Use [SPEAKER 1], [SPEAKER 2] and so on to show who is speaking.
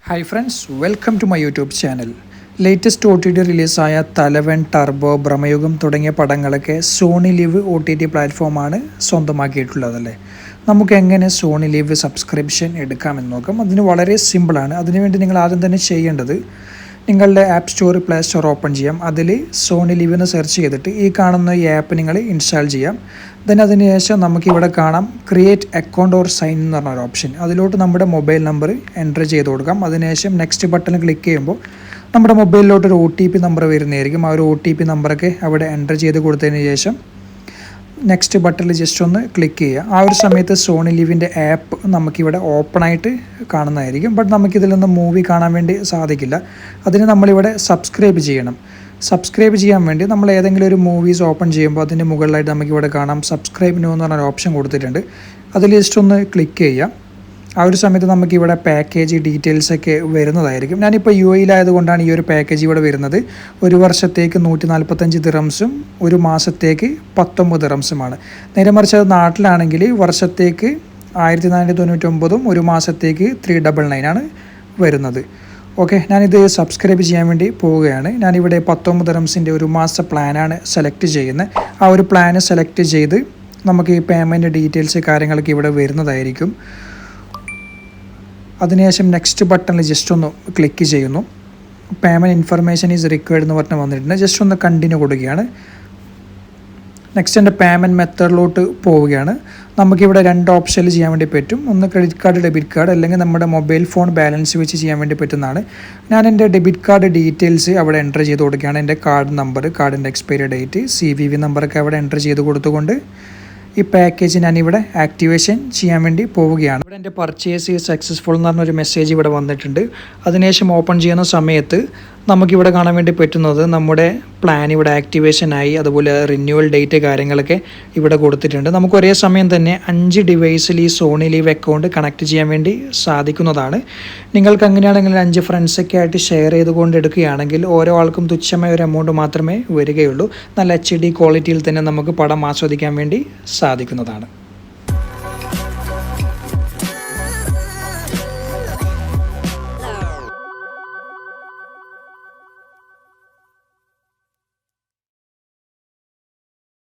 [SPEAKER 1] Hi friends, welcome to my YouTube channel. Latest OTT റിലീസായ തലവൻ, turbo, Bramayugam തുടങ്ങിയ പടങ്ങളൊക്കെ സോണി ലിവ് OTT പ്ലാറ്റ്ഫോമാണ് സ്വന്തമാക്കിയിട്ടുള്ളതല്ലേ. നമുക്ക് എങ്ങനെ സോണി ലിവ് സബ്സ്ക്രിപ്ഷൻ എടുക്കാമെന്ന് നോക്കാം. അതിന് വളരെ സിമ്പിളാണ്. അതിനുവേണ്ടി നിങ്ങൾ ആദ്യം തന്നെ ചെയ്യേണ്ടത് നിങ്ങളുടെ app store, play store open ചെയ്യാം. അതിൽ സോണി ലിവ് എന്ന് സെർച്ച് ചെയ്തിട്ട് ഈ കാണുന്ന ഈ ആപ്പ് നിങ്ങൾ ഇൻസ്റ്റാൾ ചെയ്യാം. അതിനുശേഷം നമുക്കിവിടെ കാണാം ക്രിയേറ്റ് അക്കൗണ്ട് ഓർ സൈൻ എന്ന് പറഞ്ഞൊരു ഓപ്ഷൻ. അതിലോട്ട് നമ്മുടെ മൊബൈൽ നമ്പർ എൻ്റർ ചെയ്ത് കൊടുക്കാം. അതിനുശേഷം നെക്സ്റ്റ് ബട്ടൺ ക്ലിക്ക് ചെയ്യുമ്പോൾ നമ്മുടെ മൊബൈലിലോട്ട് ഒരു OTP നമ്പർ വരുന്നതായിരിക്കും. ആ ഒരു OTP നമ്പറൊക്കെ അവിടെ എൻ്റർ ചെയ്ത് കൊടുത്തതിന് ശേഷം നെക്സ്റ്റ് ബട്ടണിൽ ജസ്റ്റ് ഒന്ന് ക്ലിക്ക് ചെയ്യുക. ആ ഒരു സമയത്ത് സോണി ലിവിൻ്റെ ആപ്പ് നമുക്കിവിടെ ഓപ്പണായിട്ട് കാണുന്നതായിരിക്കും. ബട്ട് നമുക്കിതിൽ നിന്ന് മൂവി കാണാൻ വേണ്ടി സാധിക്കില്ല. അതിന് നമ്മളിവിടെ സബ്സ്ക്രൈബ് ചെയ്യണം. സബ്സ്ക്രൈബ് ചെയ്യാൻ വേണ്ടി നമ്മൾ ഏതെങ്കിലും ഒരു മൂവീസ് ഓപ്പൺ ചെയ്യുമ്പോൾ അതിൻ്റെ മുകളിലായിട്ട് നമുക്കിവിടെ കാണാം സബ്സ്ക്രൈബ് നോ എന്ന് പറഞ്ഞൊരു ഓപ്ഷൻ കൊടുത്തിട്ടുണ്ട്. അതിൽ ജസ്റ്റ് ഒന്ന് ക്ലിക്ക് ചെയ്യുക. ആ ഒരു സമയത്ത് നമുക്കിവിടെ പാക്കേജ് ഡീറ്റെയിൽസൊക്കെ വരുന്നതായിരിക്കും. ഞാനിപ്പോൾ UAE-ലായതുകൊണ്ടാണ് ഈ ഒരു പാക്കേജ് ഇവിടെ വരുന്നത്. ഒരു വർഷത്തേക്ക് 145 ദിറംസും ഒരു മാസത്തേക്ക് 19 ദിറംസുമാണ്. നേരെ മറിച്ച് അത് നാട്ടിലാണെങ്കിൽ വർഷത്തേക്ക് 1499 ഒരു മാസത്തേക്ക് 399 ആണ് വരുന്നത്. ഓക്കെ, ഞാനിത് സബ്സ്ക്രൈബ് ചെയ്യാൻ വേണ്ടി പോവുകയാണ്. ഞാനിവിടെ 19 ദിറംസിൻ്റെ ഒരു മാസ പ്ലാനാണ് സെലക്ട് ചെയ്യുന്നത്. ആ ഒരു പ്ലാന് സെലക്ട് ചെയ്ത് നമുക്ക് ഈ പേയ്മെൻറ്റ് ഡീറ്റെയിൽസ് കാര്യങ്ങളൊക്കെ ഇവിടെ വരുന്നതായിരിക്കും. അതിനുശേഷം നെക്സ്റ്റ് ബട്ടണിൽ ജസ്റ്റ് ഒന്ന് ക്ലിക്ക് ചെയ്യുന്നു. പേയ്മെൻറ്റ് ഇൻഫർമേഷൻ ഈസ് റിക്വയർഡ് എന്ന് പറഞ്ഞ് വന്നിട്ടുണ്ട്. ജസ്റ്റ് ഒന്ന് കണ്ടിന്യൂ കൊടുക്കുകയാണ്. നെക്സ്റ്റ് എൻ്റെ പേയ്മെൻറ്റ് മെത്തേഡിലോട്ട് പോവുകയാണ്. നമുക്കിവിടെ രണ്ട് ഓപ്ഷനിൽ ചെയ്യാൻ വേണ്ടി പറ്റും. ഒന്ന് ക്രെഡിറ്റ് കാർഡ്, ഡെബിറ്റ് കാർഡ്, അല്ലെങ്കിൽ നമ്മുടെ മൊബൈൽ ഫോൺ ബാലൻസ് വെച്ച് ചെയ്യാൻ വേണ്ടി പറ്റുന്നതാണ്. ഞാൻ എൻ്റെ ഡെബിറ്റ് കാർഡ് ഡീറ്റെയിൽസ് അവിടെ എൻ്റർ ചെയ്ത് കൊടുക്കുകയാണ്. എൻ്റെ കാർഡ് നമ്പർ, കാർഡിൻ്റെ എക്സ്പയറി ഡേറ്റ്, CVV നമ്പറൊക്കെ അവിടെ എൻ്റർ ചെയ്ത് കൊടുത്തുകൊണ്ട് ഈ പാക്കേജ് ഞാനിവിടെ ആക്ടിവേഷൻ ചെയ്യാൻ വേണ്ടി പോവുകയാണ്. ഇവിടെ എൻ്റെ പർച്ചേസ് സക്സസ്ഫുൾ എന്ന് പറഞ്ഞൊരു മെസ്സേജ് ഇവിടെ വന്നിട്ടുണ്ട്. അതിനുശേഷം ഓപ്പൺ ചെയ്യുന്ന സമയത്ത് നമുക്കിവിടെ കാണാൻ വേണ്ടി പറ്റുന്നത് നമ്മുടെ പ്ലാൻ ഇവിടെ ആക്ടിവേഷനായി, അതുപോലെ റിന്യൂവൽ ഡേറ്റ് കാര്യങ്ങളൊക്കെ ഇവിടെ കൊടുത്തിട്ടുണ്ട്. നമുക്ക് ഒരേ സമയം തന്നെ 5 ഡിവൈസിൽ ഈ സോണി ലിവ് അക്കൗണ്ട് കണക്ട് ചെയ്യാൻ വേണ്ടി സാധിക്കുന്നതാണ്. നിങ്ങൾക്ക് അങ്ങനെയാണെങ്കിൽ 5 ഫ്രണ്ട്സൊക്കെ ആയിട്ട് ഷെയർ ചെയ്തുകൊണ്ട് എടുക്കുകയാണെങ്കിൽ ഓരോ ആൾക്കും തുച്ഛമായ ഒരു എമൗണ്ട് മാത്രമേ വരികയുള്ളൂ. നല്ല HD ക്വാളിറ്റിയിൽ തന്നെ നമുക്ക് പടം ആസ്വദിക്കാൻ വേണ്ടി സാധിക്കുന്നതാണ്.